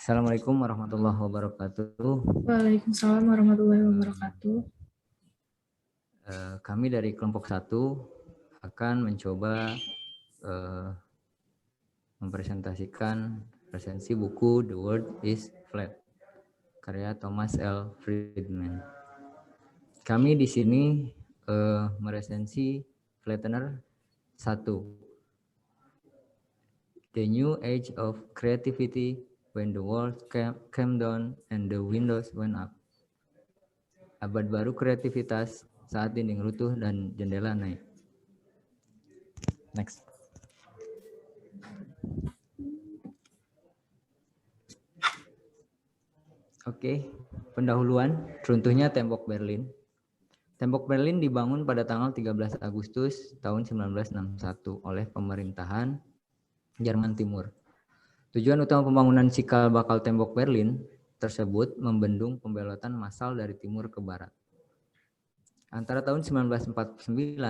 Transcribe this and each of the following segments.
Assalamualaikum warahmatullahi wabarakatuh. Waalaikumsalam warahmatullahi wabarakatuh. Kami dari kelompok 1 akan mencoba mempresentasikan resensi buku The World is Flat, karya Thomas L. Friedman. Kami di sini meresensi Flattener 1, The New Age of Creativity when the World came down and the windows went up. Abad baru kreativitas saat dinding runtuh dan jendela naik. Next. Oke, pendahuluan runtuhnya tembok Berlin. Tembok Berlin dibangun pada tanggal 13 Agustus tahun 1961 oleh pemerintahan Jerman Timur. Tujuan utama pembangunan cikal bakal tembok Berlin tersebut membendung pembelotan massal dari timur ke barat. Antara tahun 1949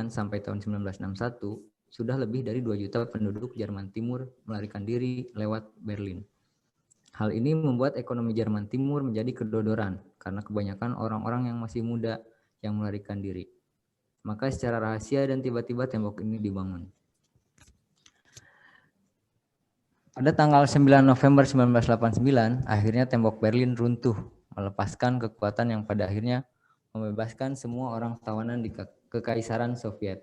sampai tahun 1961, sudah lebih dari 2 juta penduduk Jerman Timur melarikan diri lewat Berlin. Hal ini membuat ekonomi Jerman Timur menjadi kedodoran karena kebanyakan orang-orang yang masih muda yang melarikan diri. Maka secara rahasia dan tiba-tiba tembok ini dibangun. Pada tanggal 9 November 1989, akhirnya tembok Berlin runtuh, melepaskan kekuatan yang pada akhirnya membebaskan semua orang tawanan di Kekaisaran Soviet.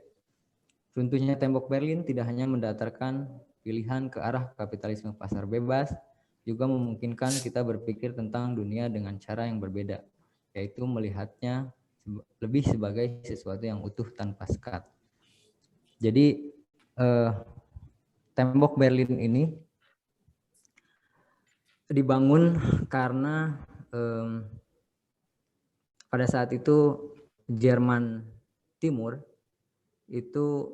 Runtuhnya tembok Berlin tidak hanya mendatarkan pilihan ke arah kapitalisme pasar bebas, juga memungkinkan kita berpikir tentang dunia dengan cara yang berbeda, yaitu melihatnya lebih sebagai sesuatu yang utuh tanpa sekat. Jadi tembok Berlin ini dibangun karena pada saat itu Jerman Timur itu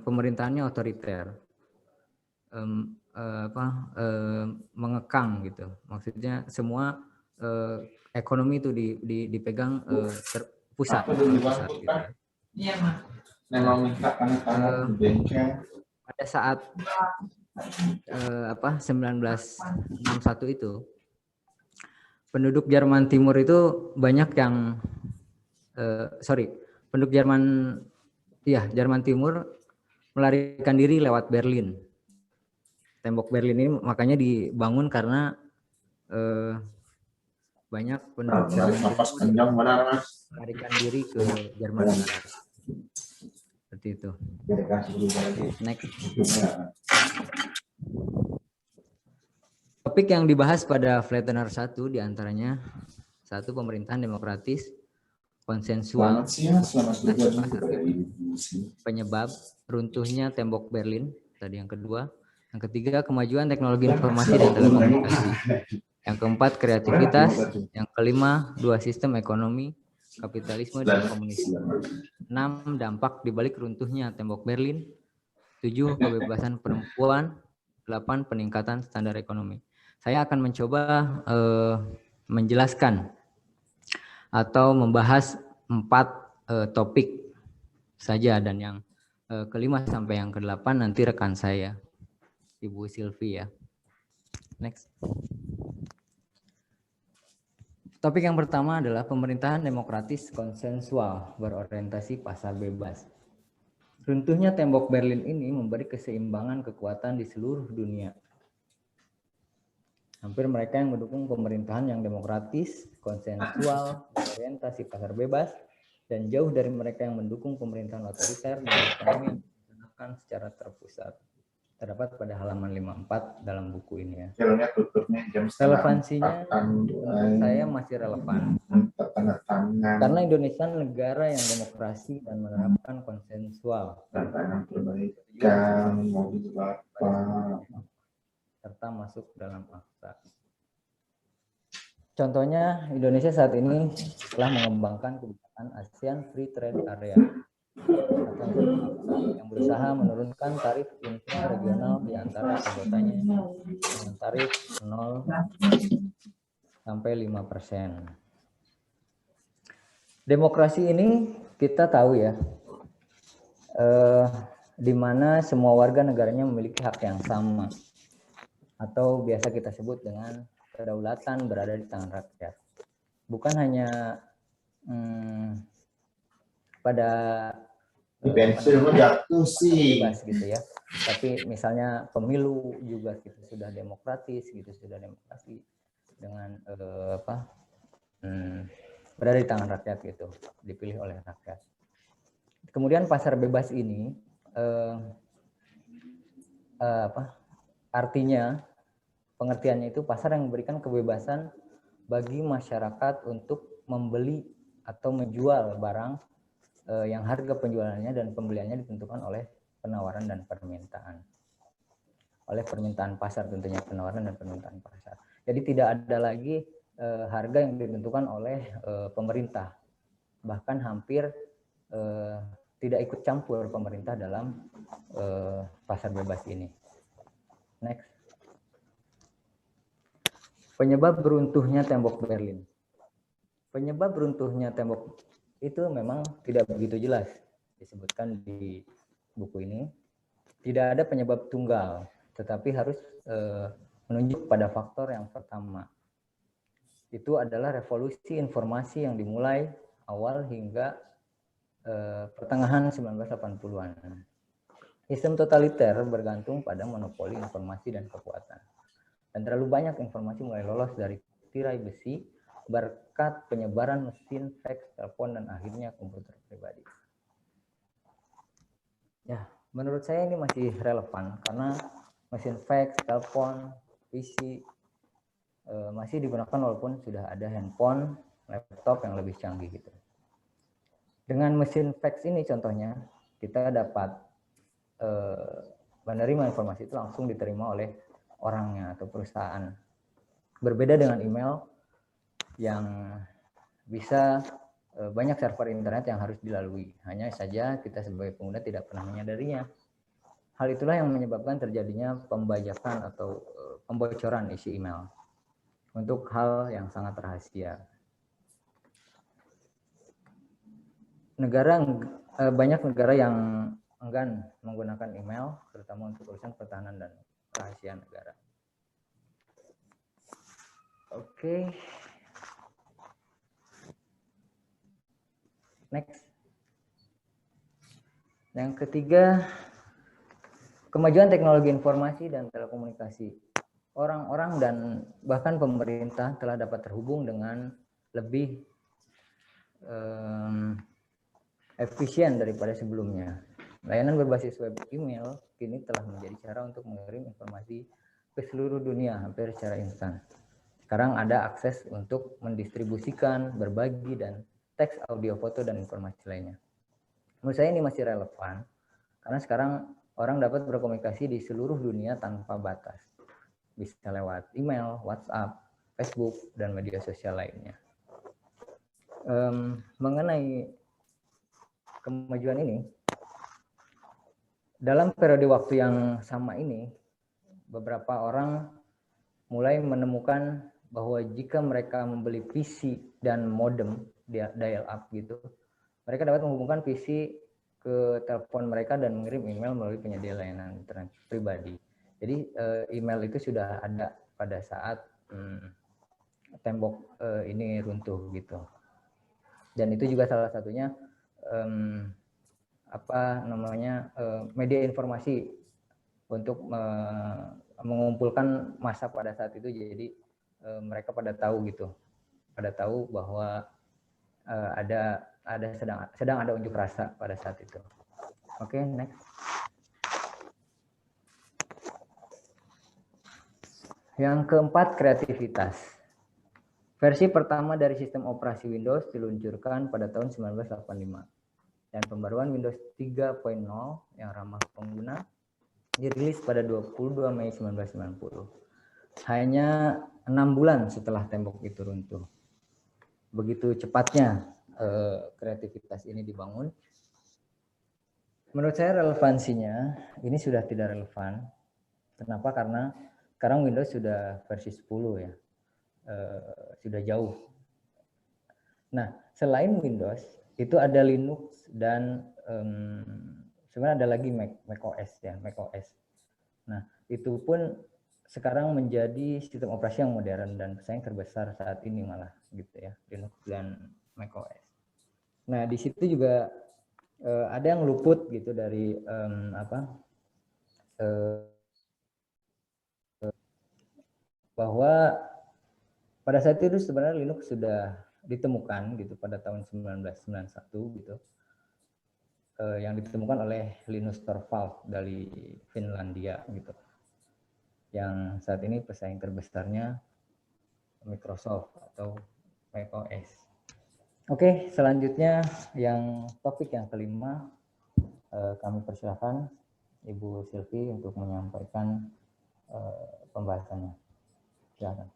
pemerintahannya otoriter, mengekang gitu. Maksudnya semua ekonomi itu dipegang pusat gitu ya. Pada saat 1961 itu penduduk Jerman Timur itu banyak yang penduduk Jerman Timur melarikan diri lewat Berlin. Tembok Berlin ini makanya dibangun karena banyak penduduk Jerman melarikan diri ke Jerman Barat. Seperti itu. Next. Topik yang dibahas pada Flattener 1 diantaranya 1. Pemerintahan demokratis, konsensual, penyebab runtuhnya tembok Berlin, tadi yang kedua. Yang ketiga, kemajuan teknologi informasi dan telekomunikasi. Yang keempat, kreativitas. Yang kelima, 2 sistem ekonomi, kapitalisme dan komunisme. 6, dampak dibalik runtuhnya tembok Berlin. 7, kebebasan perempuan. 8, peningkatan standar ekonomi. Saya akan mencoba menjelaskan atau membahas 4 topik saja, dan yang kelima sampai yang ke-8 nanti rekan saya, Ibu Silvi ya. Next. Topik yang pertama adalah pemerintahan demokratis konsensual berorientasi pasar bebas. Runtuhnya tembok Berlin ini memberi keseimbangan kekuatan di seluruh dunia. Hampir mereka yang mendukung pemerintahan yang demokratis, konsensual, berorientasi pasar bebas, dan jauh dari mereka yang mendukung pemerintahan otoriter dan ekonomi yang dilaksanakan secara terpusat. Terdapat pada halaman 54 dalam buku ini ya. Relevansinya menurut saya masih relevan. Karena Indonesia negara yang demokrasi dan menerapkan konsensual. Serta masuk dalam akta. Contohnya, Indonesia saat ini telah mengembangkan kebijakan ASEAN Free Trade Area yang berusaha menurunkan tarif intra-regional di antara anggotanya dengan tarif 0 sampai 5%. Demokrasi ini kita tahu ya, di mana semua warga negaranya memiliki hak yang sama atau biasa kita sebut dengan kedaulatan berada di tangan rakyat. Bukan hanya pada bebas gitu ya, tapi misalnya pemilu juga gitu sudah demokratis gitu, sudah demokrasi dengan berada di tangan rakyat gitu, dipilih oleh rakyat. Kemudian pasar bebas ini artinya pengertiannya itu pasar yang memberikan kebebasan bagi masyarakat untuk membeli atau menjual barang yang harga penjualannya dan pembeliannya ditentukan oleh penawaran dan permintaan. Oleh permintaan pasar tentunya, penawaran dan permintaan pasar. Jadi tidak ada lagi harga yang ditentukan oleh pemerintah. Bahkan hampir tidak ikut campur pemerintah dalam pasar bebas ini. Next. Penyebab runtuhnya tembok Berlin. Penyebab runtuhnya tembok itu memang tidak begitu jelas disebutkan di buku ini. Tidak ada penyebab tunggal, tetapi harus menunjuk pada faktor yang pertama. Itu adalah revolusi informasi yang dimulai awal hingga pertengahan 1980-an. Sistem totaliter bergantung pada monopoli informasi dan kekuatan. Dan terlalu banyak informasi mulai lolos dari tirai besi berkat penyebaran mesin fax, telepon, dan akhirnya komputer pribadi. Ya, menurut saya ini masih relevan karena mesin fax, telepon, PC masih digunakan walaupun sudah ada handphone, laptop yang lebih canggih gitu. Dengan mesin fax ini contohnya kita dapat menerima informasi itu langsung diterima oleh orangnya atau perusahaan. Berbeda dengan email yang bisa banyak server internet yang harus dilalui. Hanya saja kita sebagai pengguna tidak pernah menyadarinya. Hal itulah yang menyebabkan terjadinya pembajakan atau pembocoran isi email untuk hal yang sangat rahasia. Banyak negara yang enggan menggunakan email, terutama untuk urusan pertahanan dan rahasia negara. Oke. Next. Yang ketiga, kemajuan teknologi informasi dan telekomunikasi. Orang-orang dan bahkan pemerintah telah dapat terhubung dengan lebih efisien daripada sebelumnya. Layanan berbasis web email kini telah menjadi cara untuk mengirim informasi ke seluruh dunia hampir secara instan. Sekarang ada akses untuk mendistribusikan, berbagi, dan teks, audio, foto, dan informasi lainnya. Menurut saya ini masih relevan karena sekarang orang dapat berkomunikasi di seluruh dunia tanpa batas. Bisa lewat email, WhatsApp, Facebook, dan media sosial lainnya. Mengenai kemajuan ini, dalam periode waktu yang sama ini, beberapa orang mulai menemukan bahwa jika mereka membeli PC dan modem dial-up gitu, mereka dapat menghubungkan PC ke telepon mereka dan mengirim email melalui penyedia layanan internet pribadi. Jadi email itu sudah ada pada saat tembok ini runtuh gitu. Dan itu juga salah satunya media informasi untuk mengumpulkan massa pada saat itu. Jadi mereka pada tahu gitu, pada tahu bahwa sedang ada unjuk rasa pada saat itu. Oke, next. Yang keempat, kreativitas. Versi pertama dari sistem operasi Windows diluncurkan pada tahun 1985 dan pembaruan Windows 3.0 yang ramah pengguna dirilis pada 22 Mei 1990. Hanya 6 bulan setelah tembok itu runtuh. Begitu cepatnya kreativitas ini dibangun. Menurut saya relevansinya ini sudah tidak relevan. Kenapa? Karena sekarang Windows sudah versi 10 ya. Sudah jauh. Nah, selain Windows itu ada Linux dan sebenarnya ada lagi Mac OS ya, Mac OS. Nah, itu pun sekarang menjadi sistem operasi yang modern dan pesaing terbesar saat ini malah gitu ya, Linux dan macOS. Nah di situ juga ada yang luput gitu dari bahwa pada saat itu sebenarnya Linux sudah ditemukan gitu pada tahun 1991 gitu, yang ditemukan oleh Linus Torvalds dari Finlandia gitu, yang saat ini pesaing terbesarnya Microsoft atau macOS. Oke, selanjutnya yang topik yang kelima, kami persilahkan Ibu Silvi untuk menyampaikan pembahasannya. Silakan.